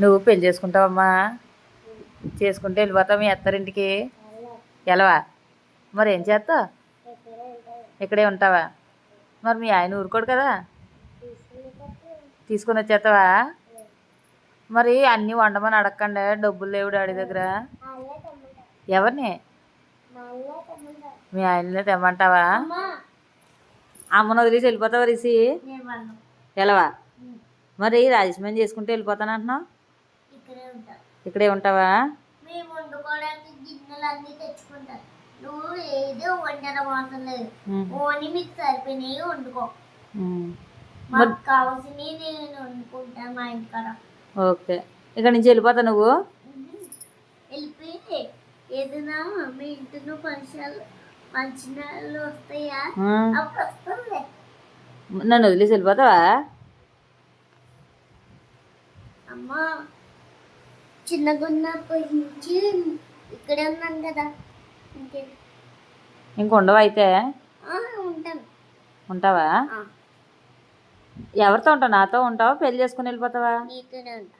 నువ్వు పెళ్లి చేసుకుంటావమ్మా? చేసుకుంటే వెళ్ళిపోతావు మీ అత్తారింటికి? ఎలవా? మరి ఏం చేస్తావు? ఇక్కడే ఉంటావా? మరి మీ ఆయన ఊరుకోడు కదా? తీసుకుని వచ్చేస్తావా? మరి అన్నీ వండమని అడగకండి, డబ్బులు లేవు డాడీ దగ్గర. ఎవరిని? మీ ఆయననే తెమ్మంటావా? అమ్మను వదిలేసి వెళ్ళిపోతావా రిసి? ఎలవా? మరి రాజస్మని చేసుకుంటే వెళ్ళిపోతాను అంటున్నావు, ఇక్కడే ఉంటావా? ఓకే, ఇక్కడ నుంచి వెళ్ళిపోతా నువ్వు? ఏదైనా మీ ఇంటి పరిసరాలు మంచినీళ్ళు వస్తాయా? నన్ను వదిలేసి వెళ్ళిపోతావా? అమ్మా చిన్నగున్నప్పటి నుంచి ఇక్కడే ఉన్నాను కదా, ఇంక ఉండవా అయితే? ఉంటాను. ఉంటావా? ఎవరితో ఉంటావు? నాతో ఉంటావా? పెళ్లి చేసుకుని వెళ్ళిపోతావా? నీతోనే ఉంటా.